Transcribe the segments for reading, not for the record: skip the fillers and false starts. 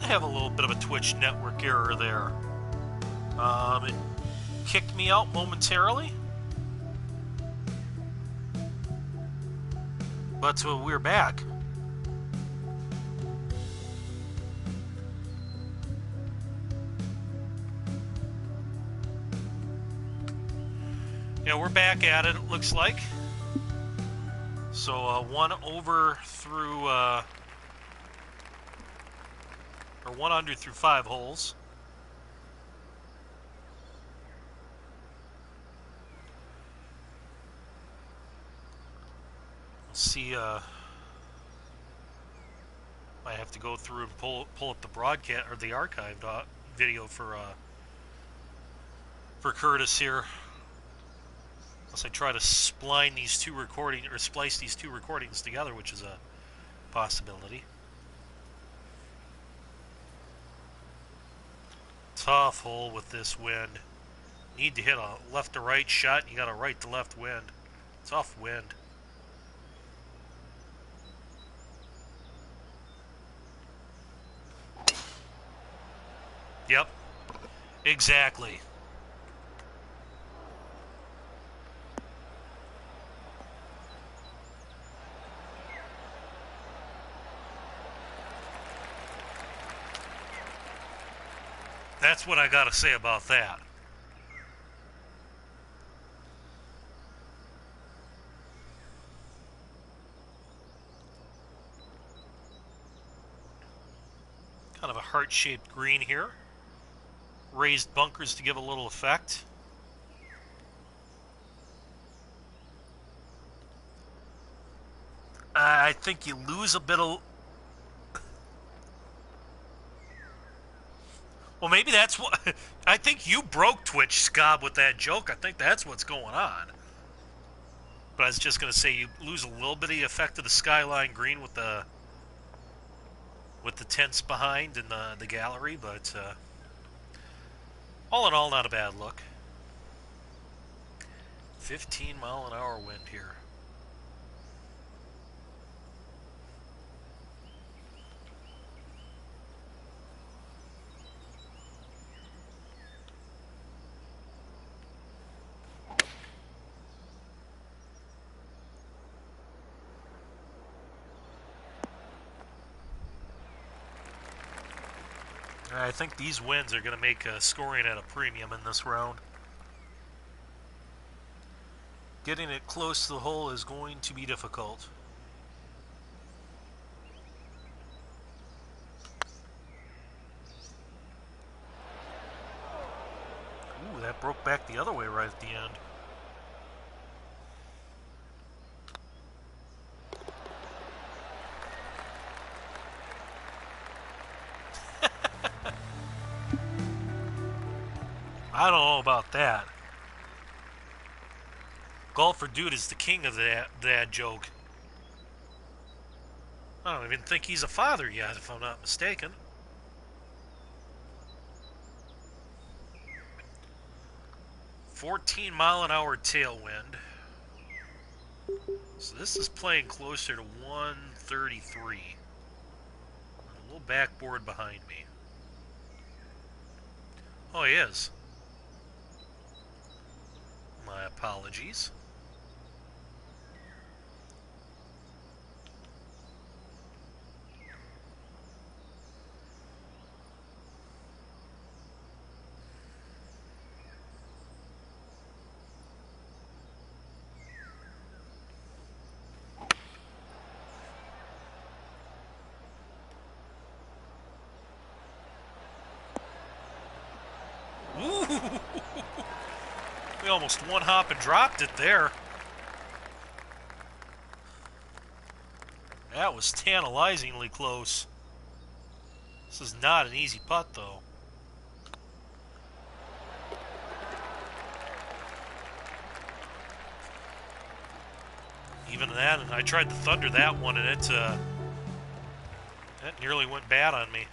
have a little bit of a Twitch network error there. It kicked me out momentarily. But we're back. Yeah, we're back at it, it looks like. So, 1 over through, or 1 under through 5 holes. Let's see, might have to go through and pull up the broadcast, or the archived video for Curtis here. Unless I try to splice these two recordings together, which is a possibility. Tough hole with this wind. Need to hit a left to right shot, and you got a right to left wind. Tough wind. Yep. Exactly. That's what I gotta say about that. Kind of a heart-shaped green here. Raised bunkers to give a little effect. I think you lose a bit of... Well, maybe that's what... I think you broke Twitch, Scob, with that joke. I think that's what's going on. But I was just going to say, you lose a little bit of the effect of the skyline green with the tents behind and the gallery, but all in all, not a bad look. 15-mile-an-hour wind here. I think these wins are going to make scoring at a premium in this round. Getting it close to the hole is going to be difficult. Ooh, that broke back the other way right at the end. I don't know about that. Golfer Dude is the king of that joke. I don't even think he's a father yet, if I'm not mistaken. "14-mile-an-hour tailwind." So this is playing closer to 133. A little backboard behind me. Oh, he is. My apologies. Ooh! We almost one hop and dropped it there. That was tantalizingly close. This is not an easy putt, though. Even that, and I tried to thunder that one, and that nearly went bad on me.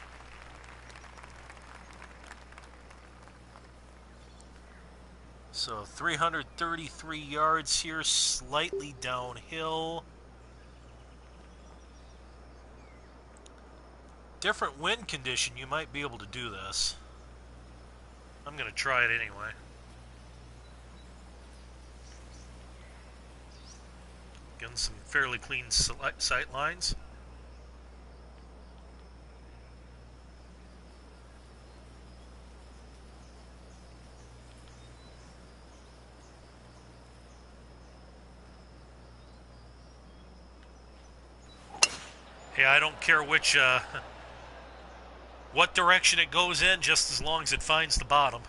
So 333 yards here, slightly downhill. different wind condition, you might be able to do this. I'm going to try it anyway. Getting some fairly clean sight lines. Hey, I don't care which, what direction it goes in, just as long as it finds the bottom.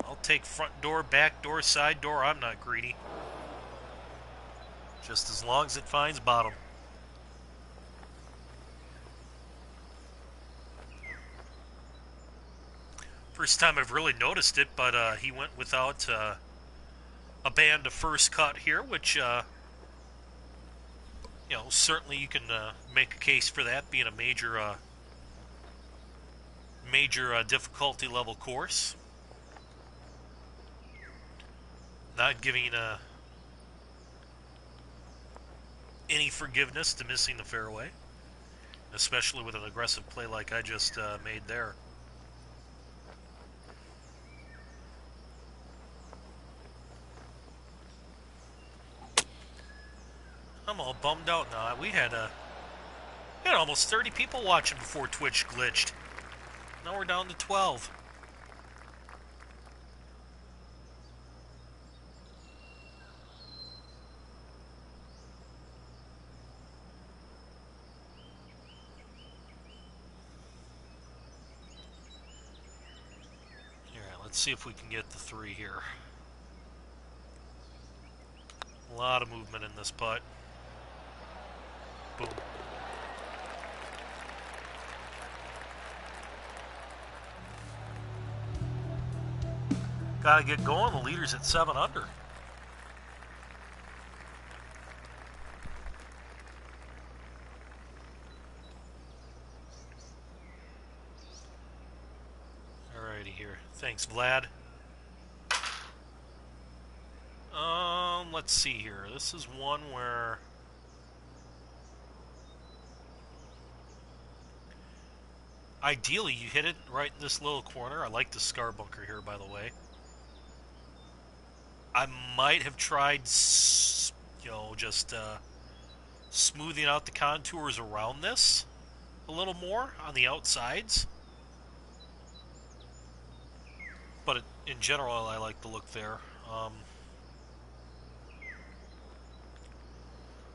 I'll take front door, back door, side door. I'm not greedy. Just as long as it finds bottom. First time I've really noticed it, but he went without a band of first cut here, which, you know, certainly you can make a case for that being a major difficulty level course. Not giving any forgiveness to missing the fairway, especially with an aggressive play like I just made there. I'm all bummed out now. We had almost 30 people watching before Twitch glitched. Now we're down to 12. Let's see if we can get the 3 here. A lot of movement in this putt. Boom. Gotta get going. The leader's at 7 under. Alrighty here. Thanks, Vlad. Let's see here. This is one where ideally you hit it right in this little corner. I like the scar bunker here, by the way. I might have tried, you know, just smoothing out the contours around this a little more on the outsides. But in general, I like the look there.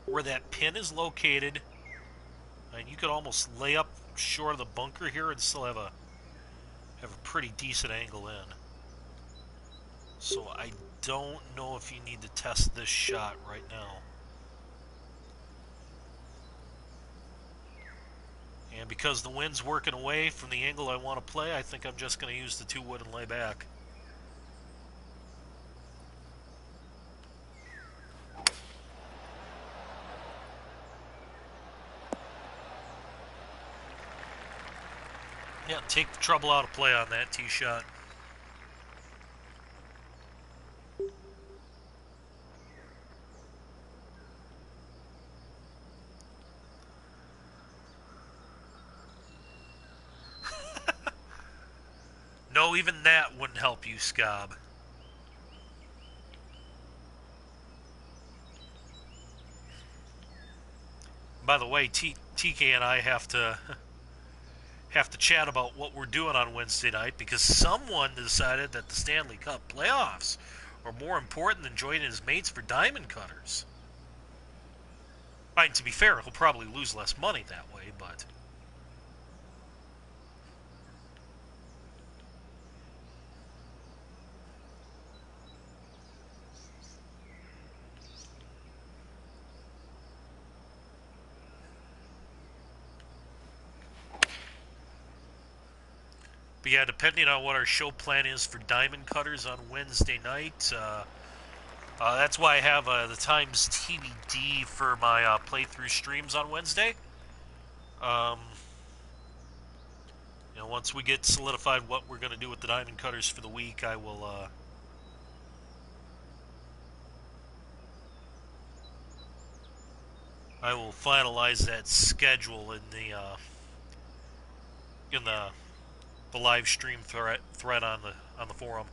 Where that pin is located, and you could almost lay up short of the bunker here and still have a pretty decent angle in. So I don't know if you need to test this shot right now. And because the wind's working away from the angle I want to play, I think I'm just going to use the 2 wood and lay back. Yeah, take the trouble out of play on that tee shot. No, even that wouldn't help you, Scob. By the way, TK and I have to chat about what we're doing on Wednesday night because someone decided that the Stanley Cup playoffs are more important than joining his mates for diamond cutters. I mean, to be fair, he'll probably lose less money that way, but... But yeah, depending on what our show plan is for diamond cutters on Wednesday night, that's why I have the Times TBD for my playthrough streams on Wednesday. You know, once we get solidified what we're going to do with the diamond cutters for the week, I will finalize that schedule in the in the live stream thread on the forum.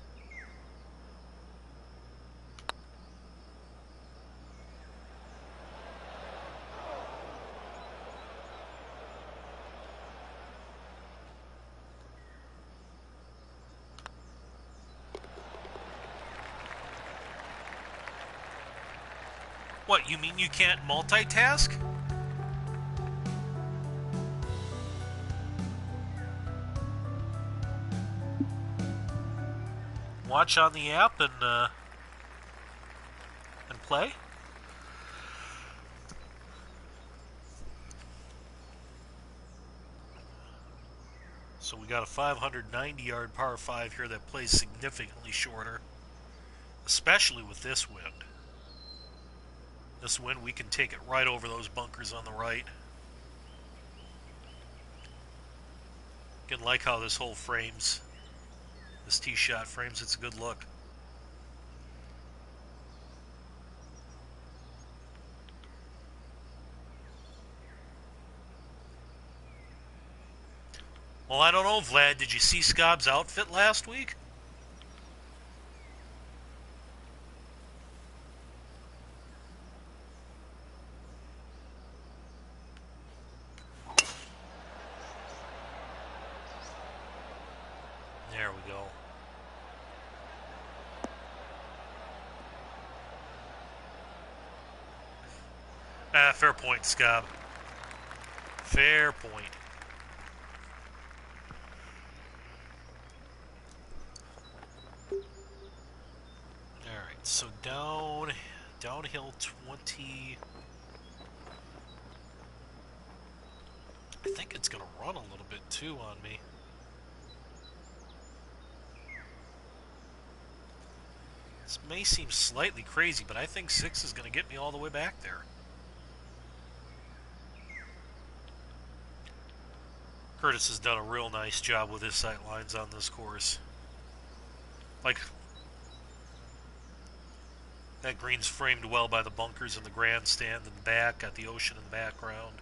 What, you mean you can't multitask? Watch on the app and play? So we got a 590-yard par 5 here that plays significantly shorter, especially with this wind. This wind, we can take it right over those bunkers on the right. Again, like how this hole frames, this tee shot frames, it's a good look. Well, I don't know, Vlad, did you see Scobb's outfit last week? There we go. Fair point, Scobb. Fair point. Alright, so downhill 20. I think it's going to run a little bit too on me. This may seem slightly crazy, but I think 6 is going to get me all the way back there. Curtis has done a real nice job with his sight lines on this course. Like, that green's framed well by the bunkers and the grandstand in the back, got the ocean in the background.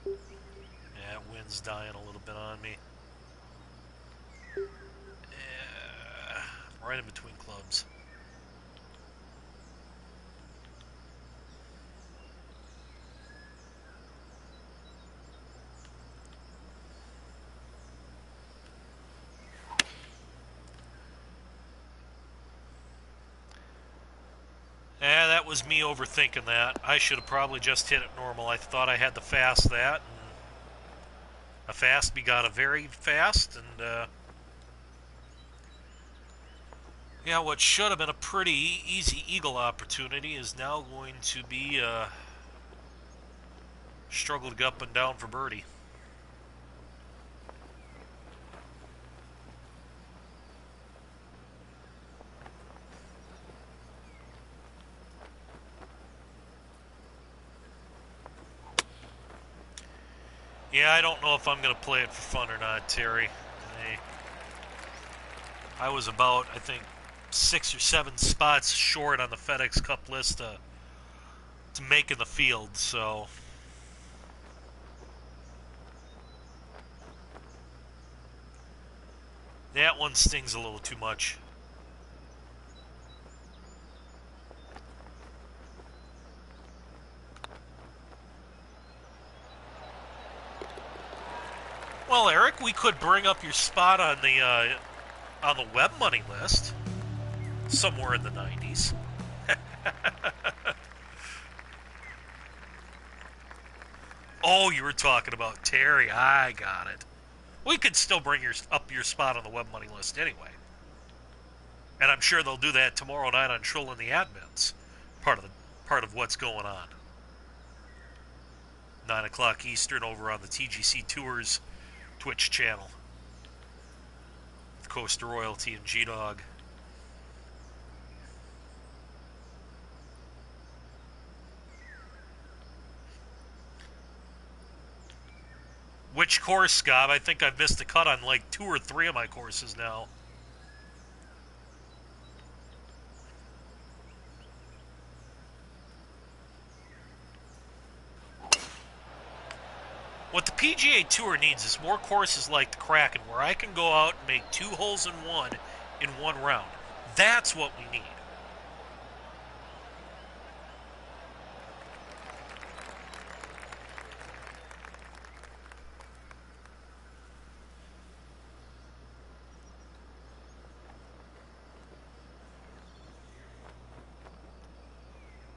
Yeah, wind's dying a little bit on me. Yeah, right in between clubs. Yeah, that was me overthinking that. I should have probably just hit it normal. I thought I had to fast that. And a fast begot a very fast, and yeah, what should have been a pretty easy eagle opportunity is now going to be struggle to get up and down for birdie. Yeah, I don't know if I'm going to play it for fun or not, Terry. I was about, I think, 6 or 7 spots short on the FedEx Cup list to make in the field, so that one stings a little too much. Well, Eric, we could bring up your spot on the web money list somewhere in the 90s. Oh, you were talking about Terry. I got it. We could still bring up your spot on the web money list anyway. And I'm sure they'll do that tomorrow night on Trolling the Admins. Part of what's going on. 9 o'clock Eastern over on the TGC Tours Twitch channel. With Coaster Royalty and G-Dog. Which course, Scott? I think I've missed the cut on like 2 or 3 of my courses now. What the PGA Tour needs is more courses like the Kraken, where I can go out and make 2 holes in one round. That's what we need.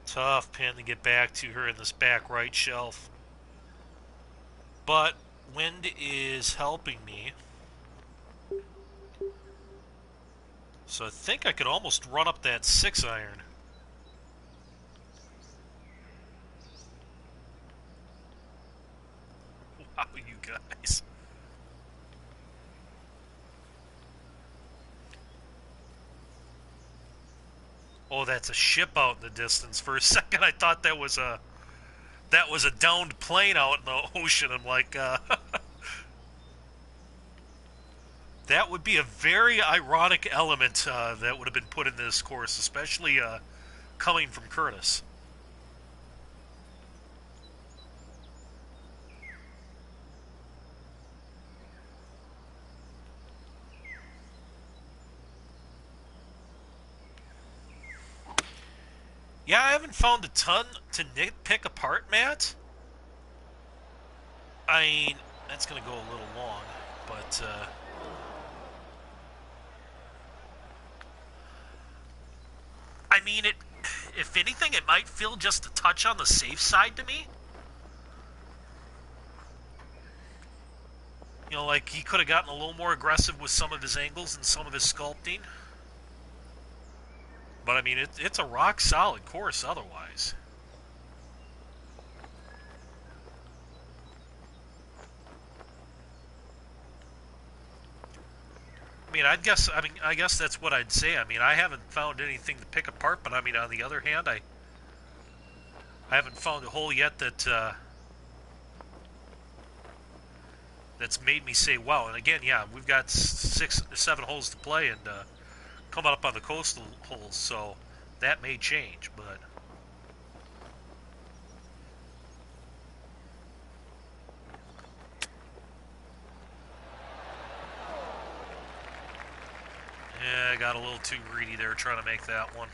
Tough pin to get back to her in this back right shelf. But wind is helping me. So I think I could almost run up that 6-iron. Wow, you guys. Oh, that's a ship out in the distance. For a second, I thought that was a downed plane out in the ocean. I'm like, that would be a very ironic element that would have been put in this course, especially coming from Curtis. Yeah, I haven't found a ton to nitpick apart, Matt. I mean, that's going to go a little long, but I mean, it. If anything, it might feel just a touch on the safe side to me. You know, like he could have gotten a little more aggressive with some of his angles and some of his sculpting. But I mean, it's a rock solid course otherwise. I mean, I guess that's what I'd say. I mean, I haven't found anything to pick apart, but I mean, on the other hand, I haven't found a hole yet that's made me say, wow. And again, yeah, we've got 7 holes to play, and coming up on the coastal holes, so that may change, but yeah, I got a little too greedy there trying to make that one.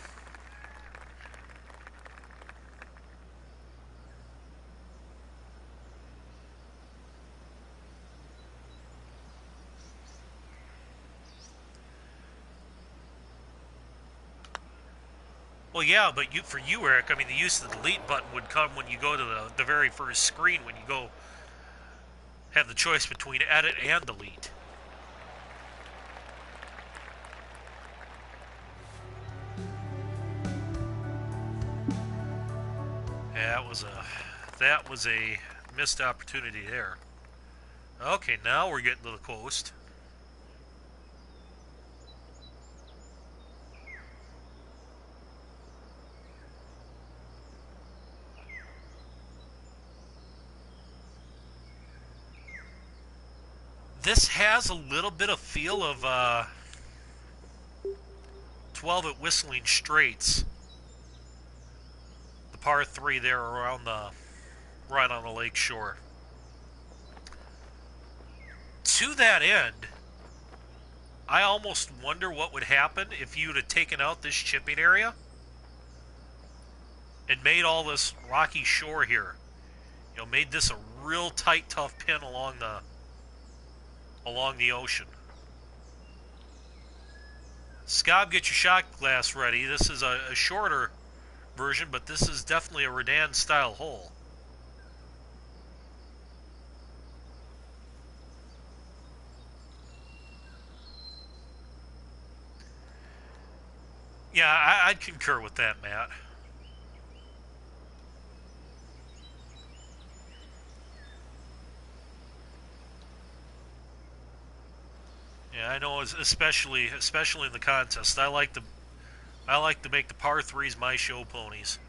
Well, yeah, but for you, Eric, I mean, the use of the delete button would come when you go to the very first screen, when you go have the choice between edit and delete. Yeah, that was a missed opportunity there. Okay, now we're getting to the coast. This has a little bit of feel of 12 at Whistling Straits. The par 3 there around right on the lake shore. To that end, I almost wonder what would happen if you'd have taken out this chipping area and made all this rocky shore here. You know, made this a real tight, tough pin along the ocean. Scob, get your shot glass ready. This is a shorter version, but this is definitely a Redan-style hole. Yeah, I'd concur with that, Matt. Yeah, I know, especially in the contest. I like to make the par 3s my show ponies.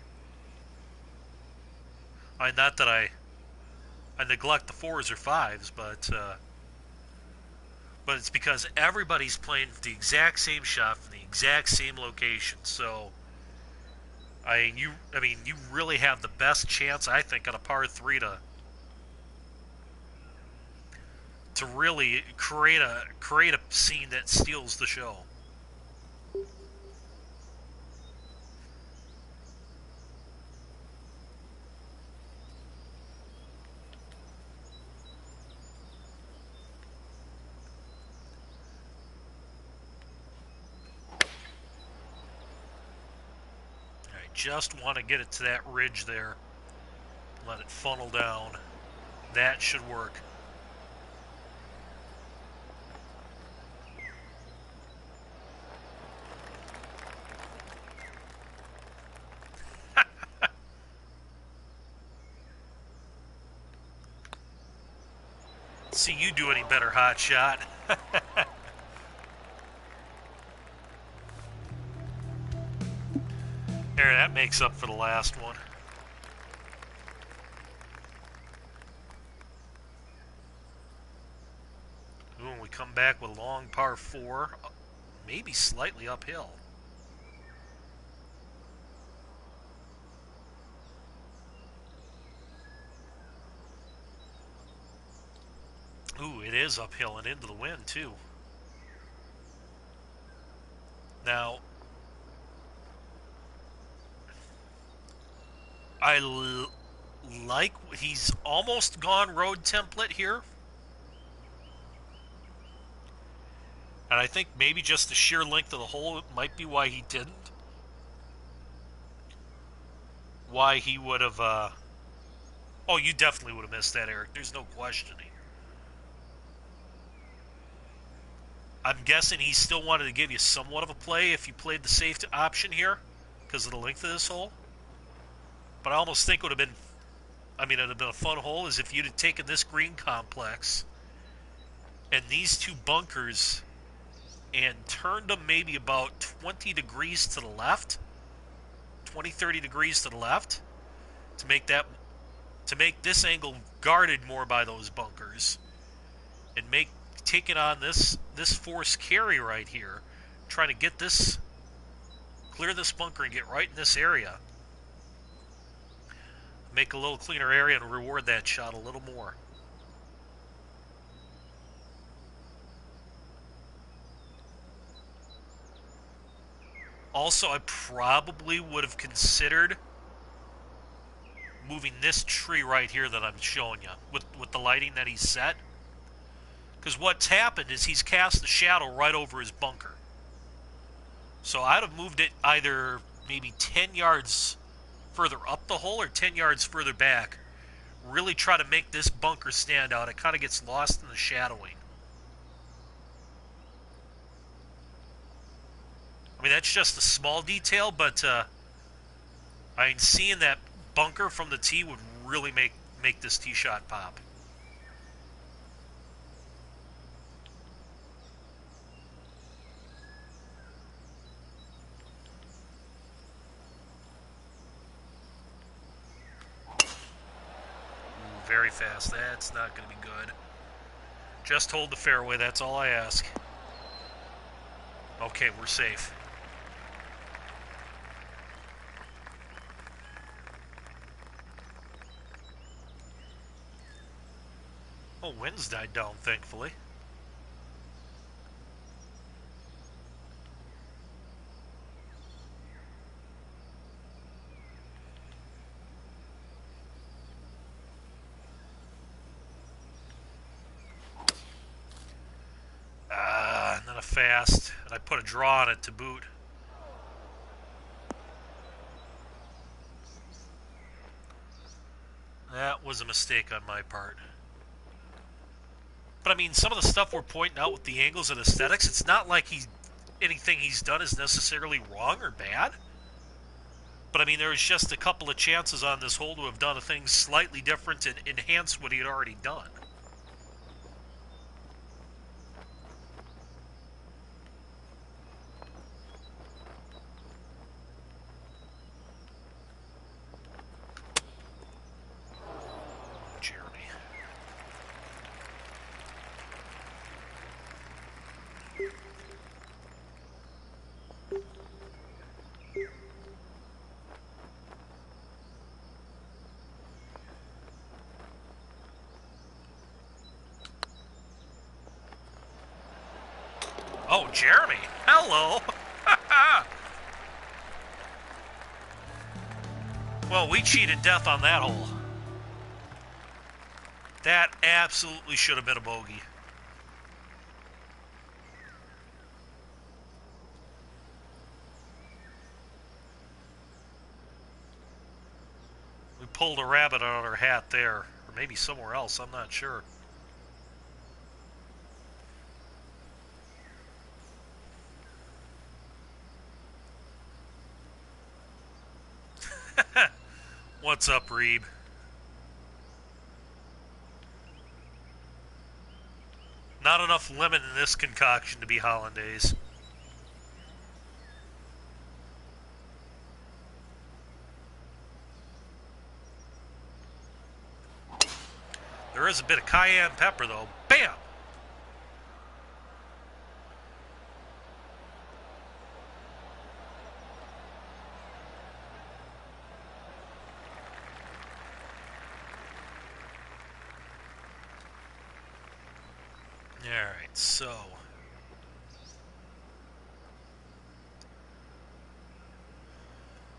Not that I neglect the 4s or 5s, but it's because everybody's playing the exact same shot from the exact same location. So, you really have the best chance, I think, on a par 3 to to really create a scene that steals the show. I just want to get it to that ridge there. Let it funnel down. That should work. See you do any better, hot shot. There, that makes up for the last one. Ooh, and we come back with a long par 4, maybe slightly uphill. Ooh, it is uphill and into the wind, too. Now, like, he's almost gone road template here. And I think maybe just the sheer length of the hole might be why he didn't. Why he would have, oh, you definitely would have missed that, Eric. There's no questioning. I'm guessing he still wanted to give you somewhat of a play if you played the safe option here because of the length of this hole. But I almost think it would have been, I mean, it would have been a fun hole is if you'd have taken this green complex and these two bunkers and turned them maybe about 20 degrees to the left, 20, 30 degrees to the left to make this angle guarded more by those bunkers and take it on this force carry right here, trying to get this, clear this bunker and get right in this area. Make a little cleaner area and reward that shot a little more. Also, I probably would have considered moving this tree right here that I'm showing you with the lighting that he's set. Because what's happened is he's cast the shadow right over his bunker. So I'd have moved it either maybe 10 yards further up the hole or 10 yards further back. Really try to make this bunker stand out. It kind of gets lost in the shadowing. I mean, that's just a small detail, but I mean, seeing that bunker from the tee would really make this tee shot pop. Very fast. That's not going to be good. Just hold the fairway. That's all I ask. Okay, we're safe. Oh, wind's died down, thankfully. Not a fast, and I put a draw on it to boot. That was a mistake on my part. But I mean, some of the stuff we're pointing out with the angles and aesthetics, it's not like anything he's done is necessarily wrong or bad. But I mean, there was just a couple of chances on this hole to have done things slightly different and enhance what he had already done. Oh, Jeremy. Hello. Well, we cheated death on that hole. That absolutely should have been a bogey. We pulled a rabbit out of our hat there. Or maybe somewhere else, I'm not sure. What's up, Reeb? Not enough lemon in this concoction to be hollandaise. There is a bit of cayenne pepper, though. Bam! Alright, so...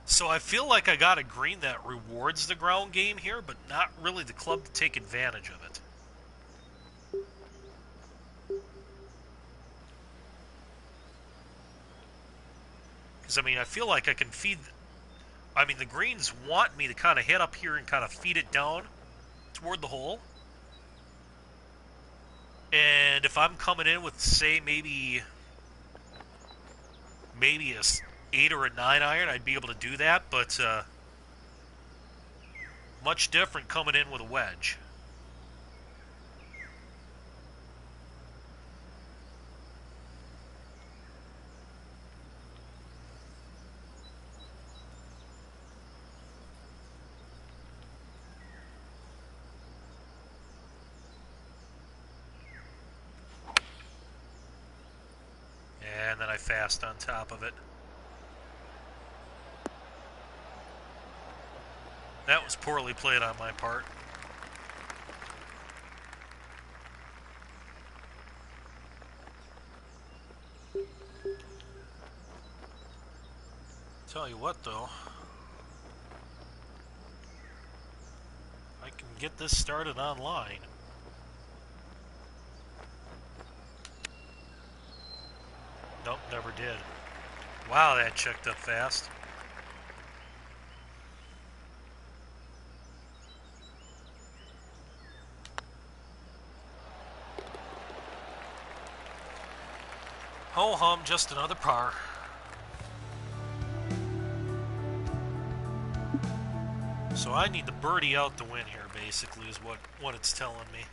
So I feel like I got a green that rewards the ground game here, but not really the club to take advantage of it. Because, I mean, I feel like I can feed... I mean, the greens want me to kind of hit up here and kind of feed it down toward the hole. And if I'm coming in with, say, maybe a 8 or a 9 iron, I'd be able to do that, but much different coming in with a wedge. And then I fast on top of it. That was poorly played on my part. Tell you what, though. I can get this started online. Nope, never did. Wow, that checked up fast. Ho-hum, just another par. So I need the birdie out to win here, basically, is what it's telling me.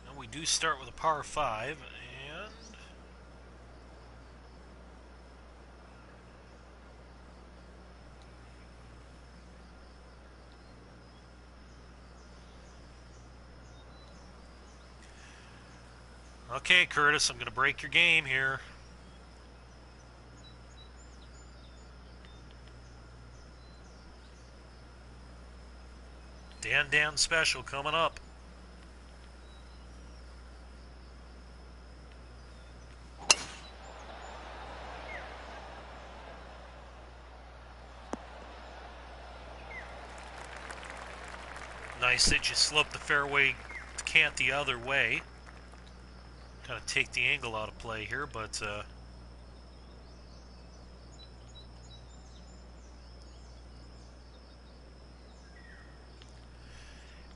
And we do start with a par 5, and... Okay, Curtis, I'm going to break your game here. Dan special coming up. Nice that you sloped the fairway cant the other way. Kind of take the angle out of play here, but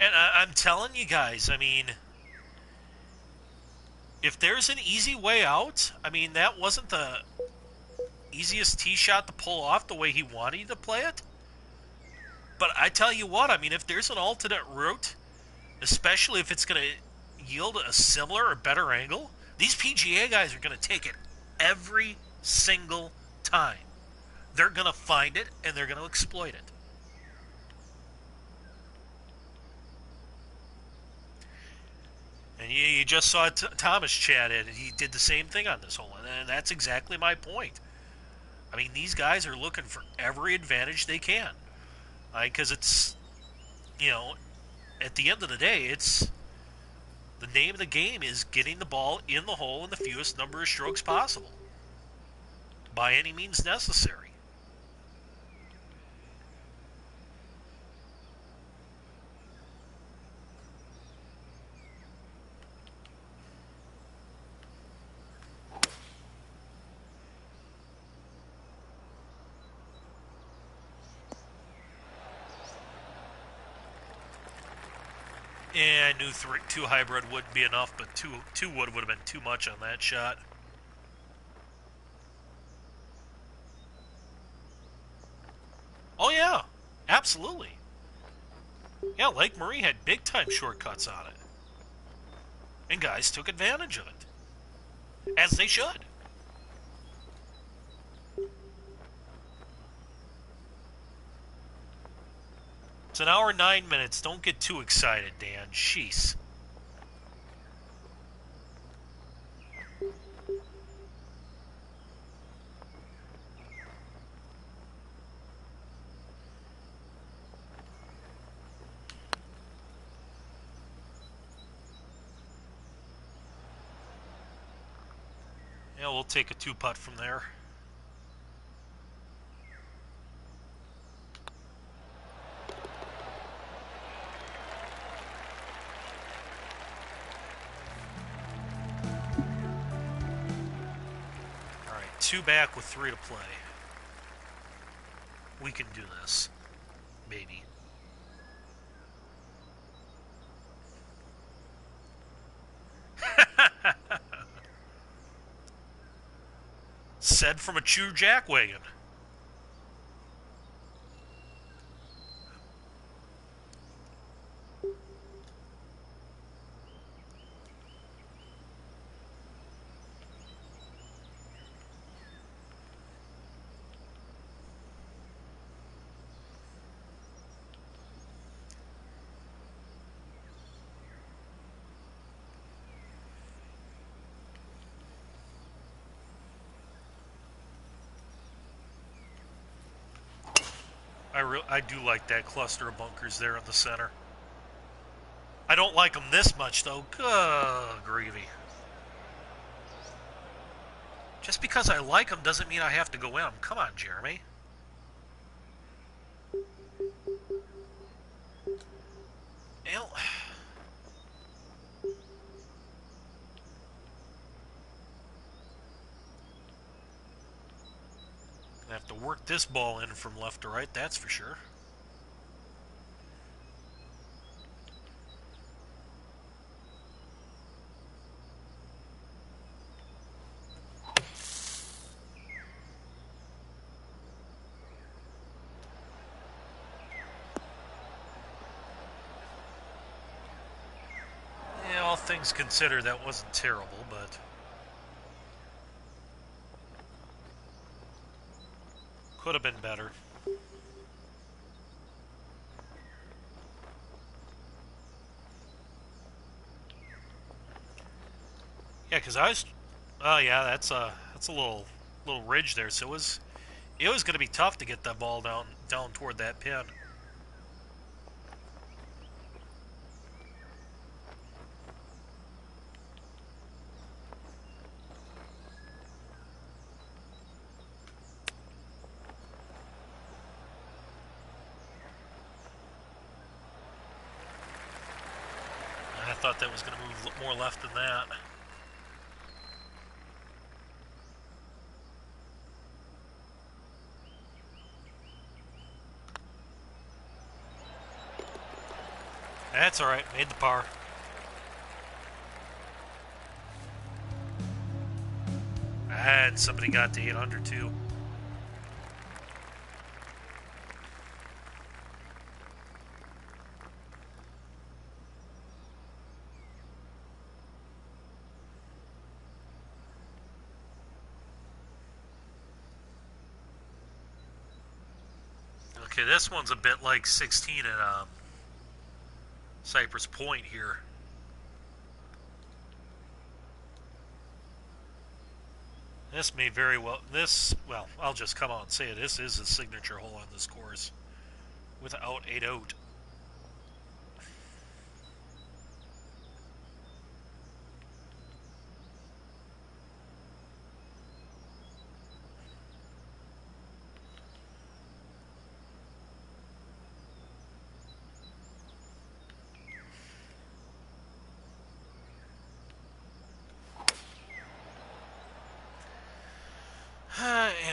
and I'm telling you guys, I mean, if there's an easy way out, I mean, that wasn't the easiest tee shot to pull off the way he wanted you to play it. But I tell you what, I mean, if there's an alternate route, especially if it's going to yield a similar or better angle, these PGA guys are going to take it every single time. They're going to find it and they're going to exploit it. And you just saw Thomas chat it, and he did the same thing on this hole, and that's exactly my point. I mean, these guys are looking for every advantage they can. Because it's, you know, at the end of the day, it's the name of the game is getting the ball in the hole in the fewest number of strokes possible, by any means necessary. And I knew two hybrid wouldn't be enough, but two wood would have been too much on that shot. Oh yeah, absolutely. Yeah, Lake Marie had big time shortcuts on it, and guys took advantage of it, as they should. It's an hour 9 minutes. Don't get too excited, Dan. Jeez. Yeah, we'll take a two-putt from there. All right, two back with three to play. We can do this. Maybe. Said from a true jackwagon. I do like that cluster of bunkers there in the center. I don't like them this much, though. Good gravy. Just because I like them doesn't mean I have to go in them. Come on, Jeremy. Well, I have to work this ball in from left to right, that's for sure. Yeah, all things considered, that wasn't terrible, but could have been better. Yeah, because I was. Oh yeah, that's a little ridge there. So it was going to be tough to get that ball down toward that pin. I thought that was going to move more left than that. That's all right. Made the par. And somebody got to 8 under too. Okay, this one's a bit like 16 at Cypress Point here. This may very well, well, I'll just come out and say it. This is a signature hole on this course. without 8 out.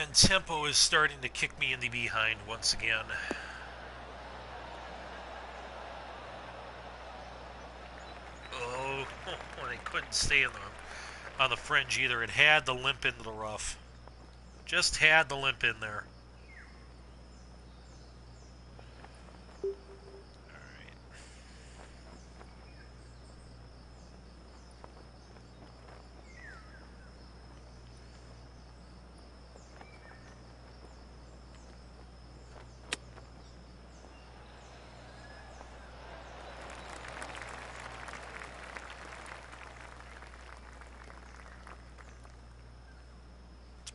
And tempo is starting to kick me in the behind once again. Oh, they couldn't stay on the fringe either. It had the limp into the rough. Just had the limp in there.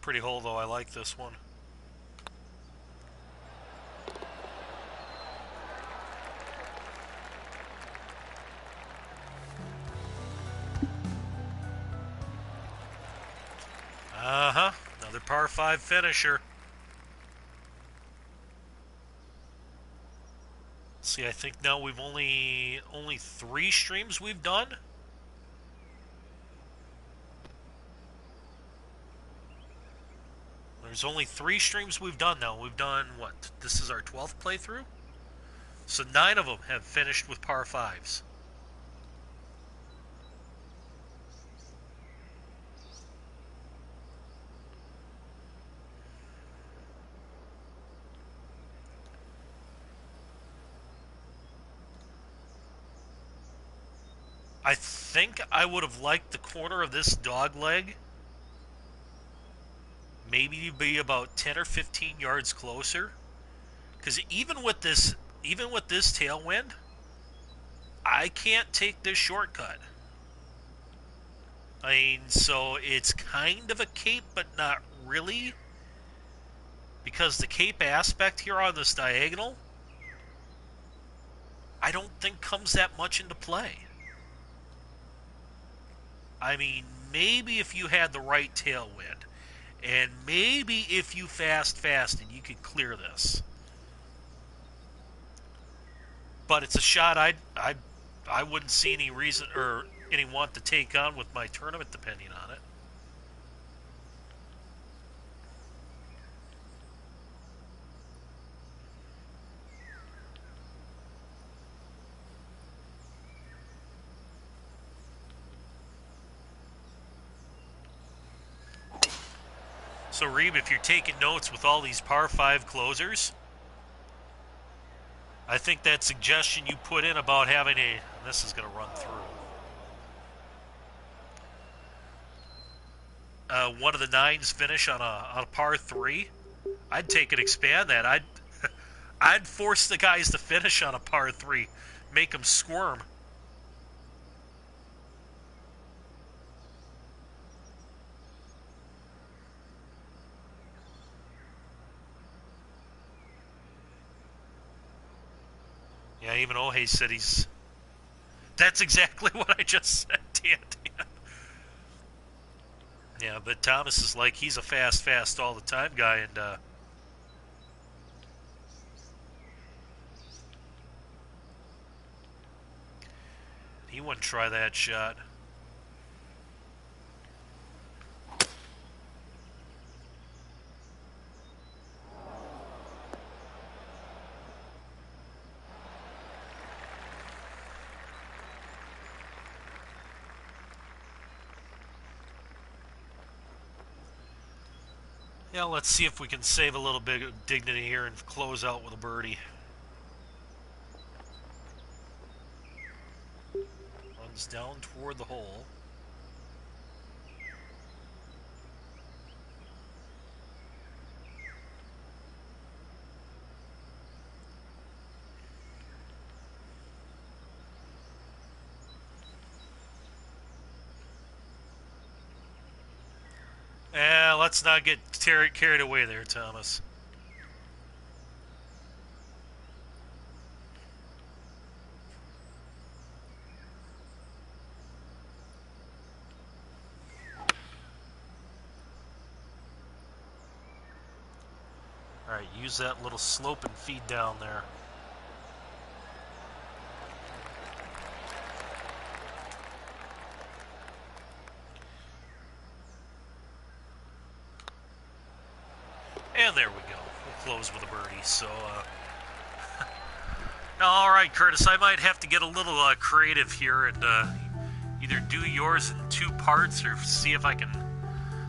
Pretty hole though, I like this one. Another par 5 finisher. See, I think now we've only 3 streams we've done. There's only 3 streams we've done now. We've done, what? This is our 12th playthrough? So 9 of them have finished with par 5s. I think I would have liked the corner of this dog leg maybe to be about 10 or 15 yards closer. Because even with this tailwind, I can't take this shortcut. I mean, so it's kind of a cape, but not really. Because the cape aspect here on this diagonal, I don't think comes that much into play. I mean, maybe if you had the right tailwind, and maybe if you fasted, you could clear this. But it's a shot I wouldn't see any reason or any want to take on with my tournament depending on it. So, Reeb, if you're taking notes with all these par 5 closers, I think that suggestion you put in about having this is going to run through. One of the 9s finish on a par 3, I'd take and expand that. I'd force the guys to finish on a par 3, make them squirm. Yeah, even Ohe said he's... That's exactly what I just said, Dan. Yeah, but Thomas is like, he's a fast all the time guy, and he wouldn't try that shot. Yeah, let's see if we can save a little bit of dignity here and close out with a birdie. Runs down toward the hole. Let's not get carried away there, Thomas. Alright, use that little slope and feed down there. And there we go. We'll close with a birdie. So, all right, Curtis, I might have to get a little creative here and either do yours in 2 parts or see if I can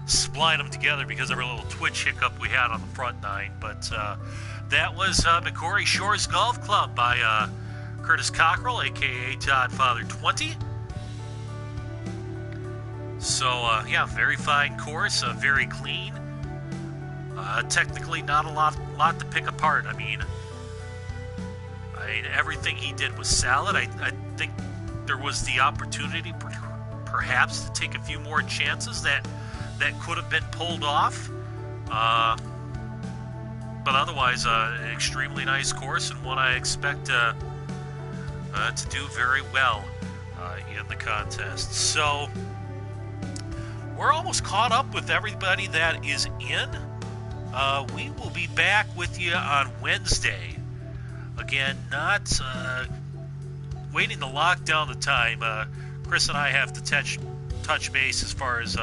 spline them together because of a little twitch hiccup we had on the front 9. But that was McCory Shores Golf Club by Curtis Cockrell, a.k.a. Todd Father 20. So, yeah, very fine course, very clean. Technically, not a lot to pick apart. I mean, everything he did was solid. I think there was the opportunity, perhaps, to take a few more chances that could have been pulled off. But otherwise, an extremely nice course and one I expect to do very well in the contest. So, we're almost caught up with everybody that is in. We will be back with you on Wednesday. Again, not waiting to lock down the time. Chris and I have to touch base as far as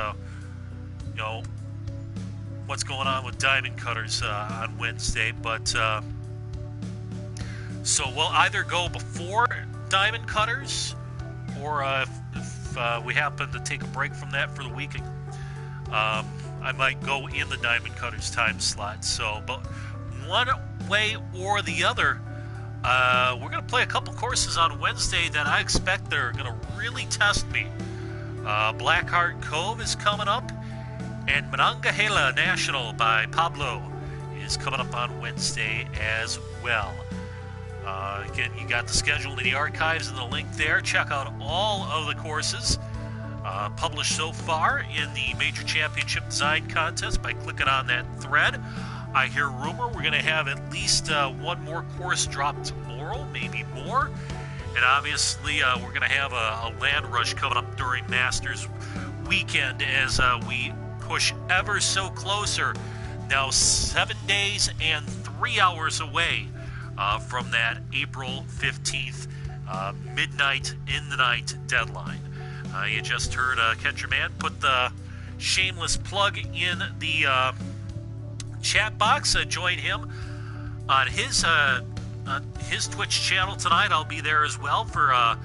what's going on with diamond cutters on Wednesday. But so we'll either go before diamond cutters, or if we happen to take a break from that for the weekend. I might go in the diamond cutters time slot. So, but one way or the other, we're going to play a couple courses on Wednesday that I expect they're going to really test me. Blackheart Cove is coming up, and Monongahela National by Pablo is coming up on Wednesday as well. Again, you got the schedule in the archives and the link there. Check out all of the courses published so far in the Major Championship Design Contest by clicking on that thread. I hear rumor we're going to have at least one more course drop tomorrow, maybe more. And obviously, we're going to have a land rush coming up during Masters weekend as we push ever so closer. Now 7 days and 3 hours away from that April 15th midnight in the night deadline. You just heard Catcher Man put the shameless plug in the chat box. Join him on his Twitch channel tonight. I'll be there as well for a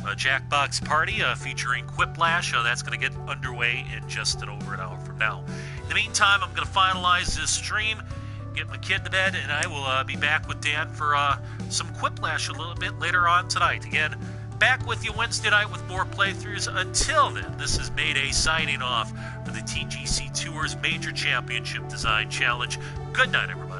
Jackbox party featuring Quiplash. That's going to get underway in just over an hour from now. In the meantime, I'm going to finalize this stream, get my kid to bed, and I will be back with Dan for some Quiplash a little bit later on tonight. Again, back with you Wednesday night with more playthroughs. Until then, this is Mayday signing off for the TGC Tours Major Championship Design Challenge. Good night, everybody.